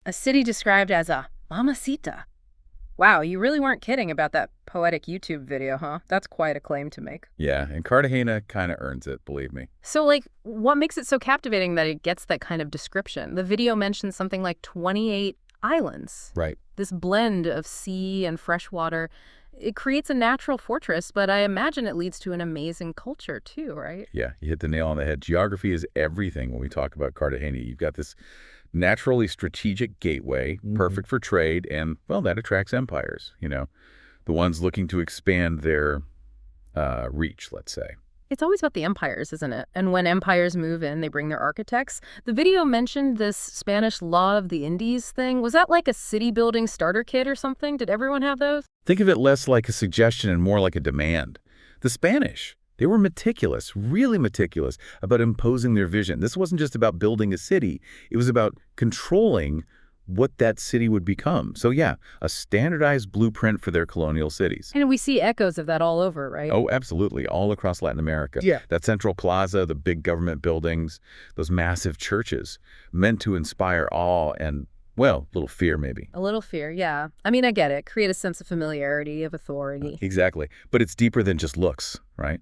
A city described as a mamacita. Wow, you really weren't kidding about that poetic YouTube video, huh? That's quite a claim to make. Yeah, and Cartagena kind of earns it, believe me. So, like, what makes it so captivating that it gets that kind of description? The video mentions something like 28 islands. Right. This blend of sea and fresh water. It creates a natural fortress, but I imagine it leads to an amazing culture too, right? Yeah, you hit the nail on the head. Geography is everything when we talk about Cartagena. You've got this naturally strategic gateway, perfect for trade, and, well, that attracts empires, the ones looking to expand their reach, let's say. It's always about the empires, isn't it? And when empires move in, they bring their architects. The video mentioned this Spanish Law of the Indies thing. Was that like a city-building starter kit or something? Did everyone have those? Think of it less like a suggestion and more like a demand. The Spanish, they were meticulous, really meticulous about imposing their vision. This wasn't just about building a city. It was about controlling what that city would become. So yeah, a standardized blueprint for their colonial cities. And we see echoes of that all over, right? Oh, absolutely. All across Latin America. Yeah. That central plaza, the big government buildings, those massive churches, meant to inspire awe and, well, a little fear maybe. A little fear, yeah. I mean, I get it. Create a sense of familiarity, of authority. Exactly. But it's deeper than just looks, right?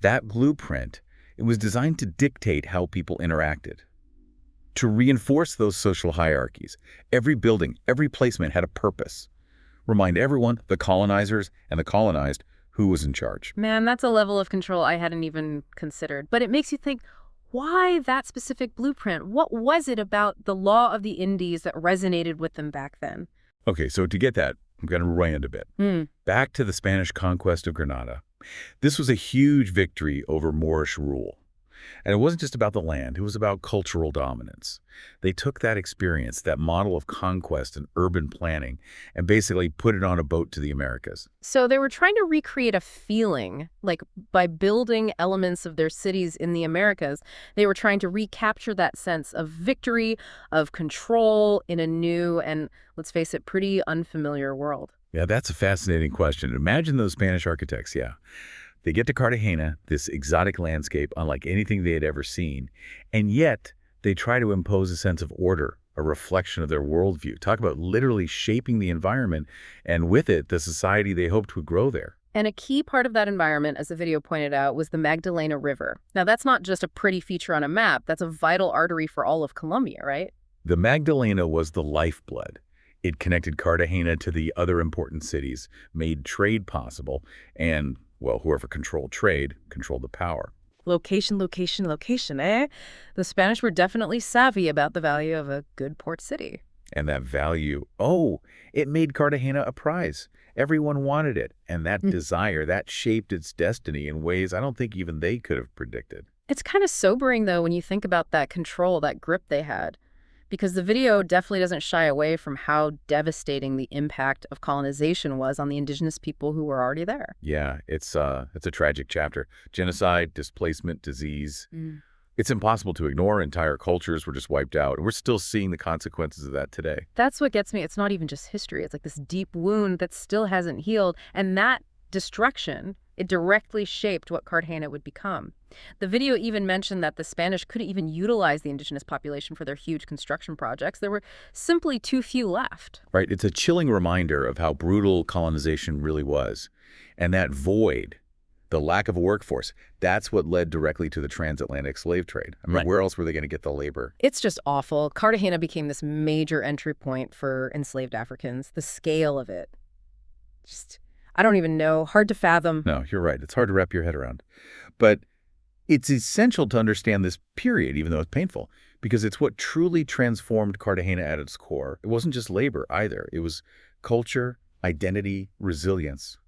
That blueprint, it was designed to dictate how people interacted, to reinforce those social hierarchies. Every building, every placement had a purpose. Remind everyone, the colonizers and the colonized, who was in charge. Man, that's a level of control I hadn't even considered. But it makes you think, why that specific blueprint? What was it about the Law of the Indies that resonated with them back then? Okay, so to get that, I'm going to rewind a bit. Back to the Spanish conquest of Granada. This was a huge victory over Moorish rule. And it wasn't just about the land, it was about cultural dominance. They took that experience, that model of conquest and urban planning, and basically put it on a boat to the Americas. So they were trying to recreate a feeling, like by building elements of their cities in the Americas, they were trying to recapture that sense of victory, of control in a new and, let's face it, pretty unfamiliar world. Yeah, that's a fascinating question. Imagine those Spanish architects, yeah. They get to Cartagena, this exotic landscape unlike anything they had ever seen, and yet they try to impose a sense of order, a reflection of their worldview. Talk about literally shaping the environment, and with it, the society they hoped would grow there. And a key part of that environment, as the video pointed out, was the Magdalena River. Now, that's not just a pretty feature on a map. That's a vital artery for all of Colombia, right? The Magdalena was the lifeblood. It connected Cartagena to the other important cities, made trade possible, and, well, whoever controlled trade controlled the power. Location, location, location, eh? The Spanish were definitely savvy about the value of a good port city. And that value, it made Cartagena a prize. Everyone wanted it. And that desire, that shaped its destiny in ways I don't think even they could have predicted. It's kind of sobering, though, when you think about that control, that grip they had. Because the video definitely doesn't shy away from how devastating the impact of colonization was on the indigenous people who were already there. Yeah, it's a tragic chapter. Genocide, displacement, disease. It's impossible to ignore. Entire cultures were just wiped out. And we're still seeing the consequences of that today. That's what gets me. It's not even just history. It's like this deep wound that still hasn't healed. And that destruction, it directly shaped what Cartagena would become. The video even mentioned that the Spanish couldn't even utilize the indigenous population for their huge construction projects. There were simply too few left. Right. It's a chilling reminder of how brutal colonization really was. And that void, the lack of a workforce, that's what led directly to the transatlantic slave trade. I mean, where else were they going to get the labor? It's just awful. Cartagena became this major entry point for enslaved Africans. The scale of it, just, I don't even know. Hard to fathom. No, you're right. It's hard to wrap your head around. But it's essential to understand this period, even though it's painful, because it's what truly transformed Cartagena at its core. It wasn't just labor either. It was culture, identity, resilience.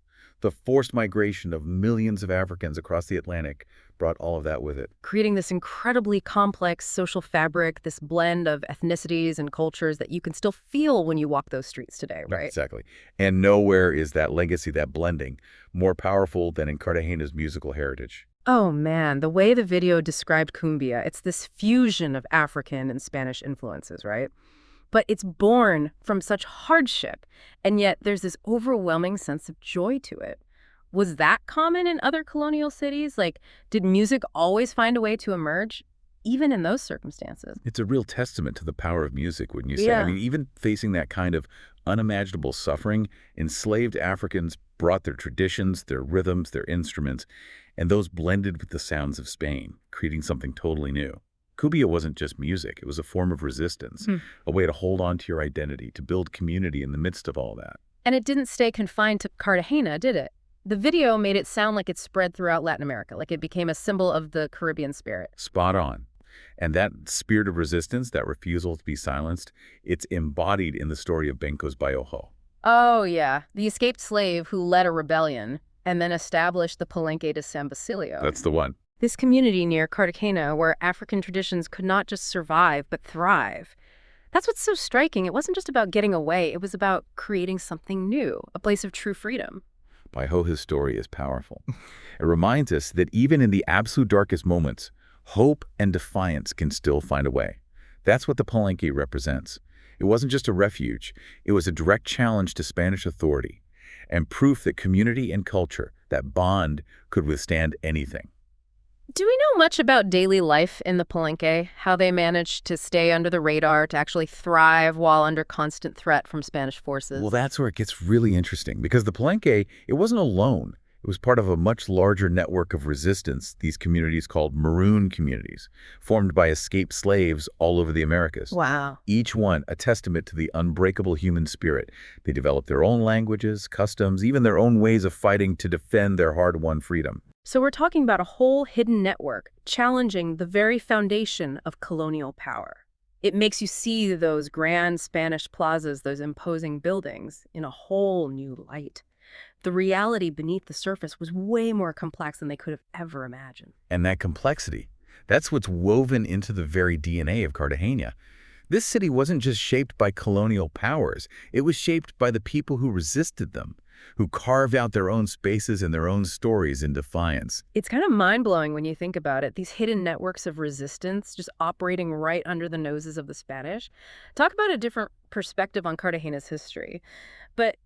The forced migration of millions of Africans across the Atlantic brought all of that with it. Creating this incredibly complex social fabric, this blend of ethnicities and cultures that you can still feel when you walk those streets today, right? Exactly. And nowhere is that legacy, that blending, more powerful than in Cartagena's musical heritage. Oh man, the way the video described cumbia, it's this fusion of African and Spanish influences, right? But it's born from such hardship, and yet there's this overwhelming sense of joy to it. Was that common in other colonial cities? Like, did music always find a way to emerge, even in those circumstances. It's a real testament to the power of music, wouldn't you say? I Yeah. mean, even facing that kind of unimaginable suffering, enslaved Africans brought their traditions, their rhythms, their instruments, and those blended with the sounds of Spain, creating something totally new. Cumbia wasn't just music. It was a form of resistance, Hmm. a way to hold on to your identity, to build community in the midst of all that. And it didn't stay confined to Cartagena, did it? The video made it sound like it spread throughout Latin America, like it became a symbol of the Caribbean spirit. Spot on. And that spirit of resistance, that refusal to be silenced, it's embodied in the story of Benko's Bayojo. Oh, yeah. The escaped slave who led a rebellion and then established the Palenque de San Basilio. That's the one. This community near Cartagena where African traditions could not just survive, but thrive. That's what's so striking. It wasn't just about getting away. It was about creating something new, a place of true freedom. Bayojo's story is powerful. It reminds us that even in the absolute darkest moments, hope and defiance can still find a way. That's what the Palenque represents. It wasn't just a refuge. It was a direct challenge to Spanish authority and proof that community and culture, that bond, could withstand anything. Do we know much about daily life in the Palenque? How they managed to stay under the radar, to actually thrive while under constant threat from Spanish forces? Well, that's where it gets really interesting, because the Palenque, it wasn't alone. It was part of a much larger network of resistance, these communities called maroon communities, formed by escaped slaves all over the Americas. Wow. Each one a testament to the unbreakable human spirit. They developed their own languages, customs, even their own ways of fighting to defend their hard-won freedom. So we're talking about a whole hidden network challenging the very foundation of colonial power. It makes you see those grand Spanish plazas, those imposing buildings, in a whole new light. The reality beneath the surface was way more complex than they could have ever imagined. And that complexity, that's what's woven into the very DNA of Cartagena. This city wasn't just shaped by colonial powers. It was shaped by the people who resisted them, who carved out their own spaces and their own stories in defiance. It's kind of mind-blowing when you think about it, these hidden networks of resistance just operating right under the noses of the Spanish. Talk about a different perspective on Cartagena's history. But,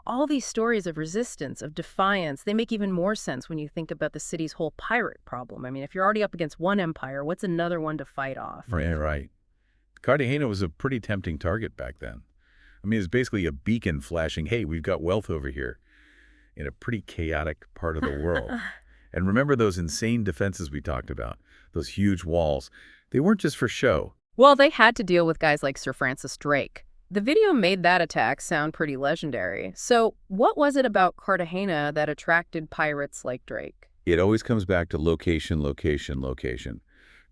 all these stories of resistance, of defiance, they make even more sense when you think about the city's whole pirate problem. I mean, if you're already up against one empire, what's another one to fight off? Right. Cartagena was a pretty tempting target back then. I mean, it's basically a beacon flashing, hey, we've got wealth over here in a pretty chaotic part of the world. And remember those insane defenses we talked about, those huge walls. They weren't just for show. Well, they had to deal with guys like Sir Francis Drake. The video made that attack sound pretty legendary. So what was it about Cartagena that attracted pirates like Drake? It always comes back to location, location, location.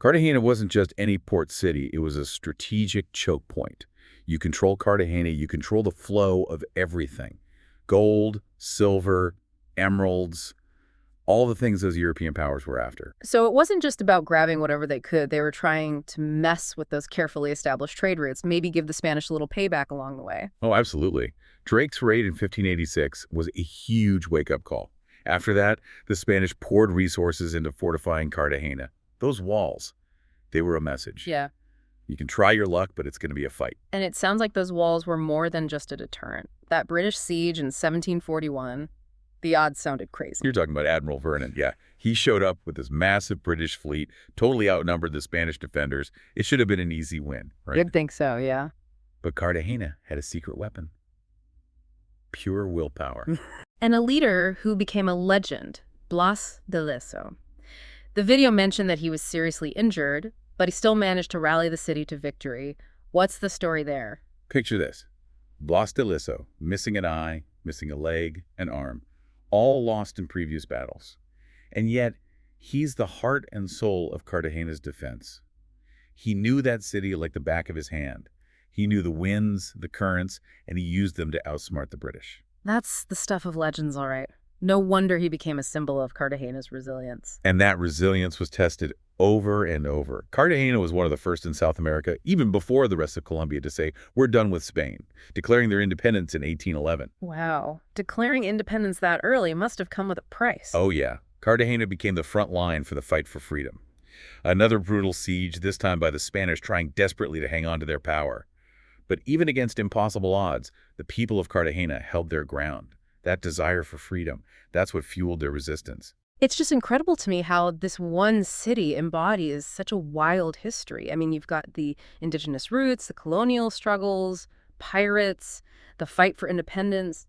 Cartagena wasn't just any port city. It was a strategic choke point. You control Cartagena, you control the flow of everything. Gold, silver, emeralds, all the things those European powers were after. So it wasn't just about grabbing whatever they could. They were trying to mess with those carefully established trade routes, maybe give the Spanish a little payback along the way. Oh, absolutely. Drake's raid in 1586 was a huge wake-up call. After that, the Spanish poured resources into fortifying Cartagena. Those walls, they were a message. Yeah. You can try your luck, but it's going to be a fight. And it sounds like those walls were more than just a deterrent. That British siege in 1741, the odds sounded crazy. You're talking about Admiral Vernon, yeah. He showed up with this massive British fleet, totally outnumbered the Spanish defenders. It should have been an easy win, right? You'd think so, yeah. But Cartagena had a secret weapon. Pure willpower. And a leader who became a legend, Blas de Lezo. The video mentioned that he was seriously injured, but he still managed to rally the city to victory. What's the story there? Picture this. Blas de Lezo, missing an eye, missing a leg, an arm, all lost in previous battles. And yet, he's the heart and soul of Cartagena's defense. He knew that city like the back of his hand. He knew the winds, the currents, and he used them to outsmart the British. That's the stuff of legends, all right. No wonder he became a symbol of Cartagena's resilience. And that resilience was tested over and over. Cartagena was one of the first in South America, even before the rest of Colombia, to say, we're done with Spain, declaring their independence in 1811. Wow. Declaring independence that early must have come with a price. Oh yeah, Cartagena became the front line for the fight for freedom. Another brutal siege, this time by the Spanish trying desperately to hang on to their power. But even against impossible odds, the people of Cartagena held their ground. That desire for freedom, that's what fueled their resistance. It's just incredible to me how this one city embodies such a wild history. I mean, you've got the indigenous roots, the colonial struggles, pirates, the fight for independence.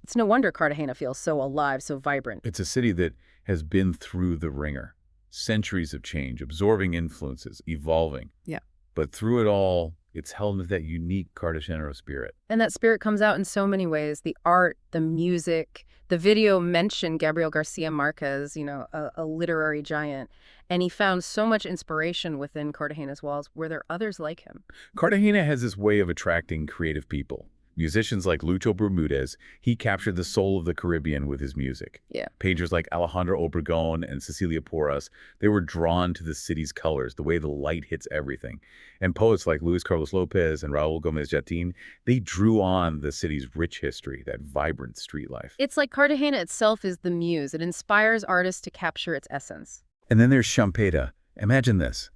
It's no wonder Cartagena feels so alive, so vibrant. It's a city that has been through the ringer. Centuries of change, absorbing influences, evolving. Yeah. But through it all, it's held with that unique Cartagena spirit. And that spirit comes out in so many ways. The art, the music, the video mentioned Gabriel Garcia Marquez, a literary giant. And he found so much inspiration within Cartagena's walls. Were there others like him? Cartagena has this way of attracting creative people. Musicians like Lucho Bermudez, he captured the soul of the Caribbean with his music. Yeah. Painters like Alejandro Obregón and Cecilia Porras, they were drawn to the city's colors, the way the light hits everything. And poets like Luis Carlos Lopez and Raúl Gómez Jatín, they drew on the city's rich history, that vibrant street life. It's like Cartagena itself is the muse. It inspires artists to capture its essence. And then there's Champeta. Imagine this.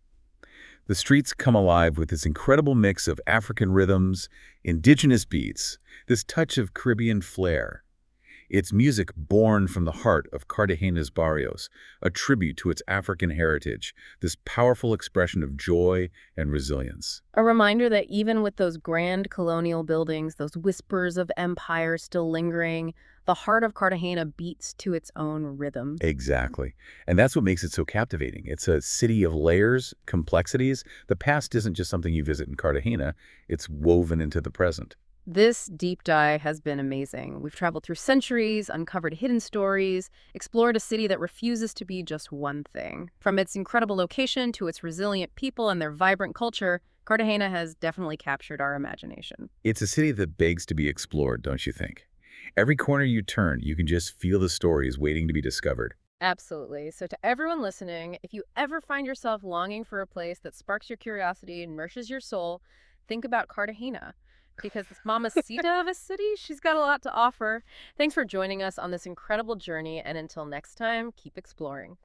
The streets come alive with this incredible mix of African rhythms, indigenous beats, this touch of Caribbean flair. It's music born from the heart of Cartagena's barrios, a tribute to its African heritage, this powerful expression of joy and resilience. A reminder that even with those grand colonial buildings, those whispers of empire still lingering, the heart of Cartagena beats to its own rhythm. Exactly. And that's what makes it so captivating. It's a city of layers, complexities. The past isn't just something you visit in Cartagena, it's woven into the present. This deep dive has been amazing. We've traveled through centuries, uncovered hidden stories, explored a city that refuses to be just one thing. From its incredible location to its resilient people and their vibrant culture, Cartagena has definitely captured our imagination. It's a city that begs to be explored, don't you think? Every corner you turn, you can just feel the stories waiting to be discovered. Absolutely. So to everyone listening, if you ever find yourself longing for a place that sparks your curiosity and nourishes your soul, think about Cartagena. Because this mamacita of a city, she's got a lot to offer. Thanks for joining us on this incredible journey, and until next time, keep exploring.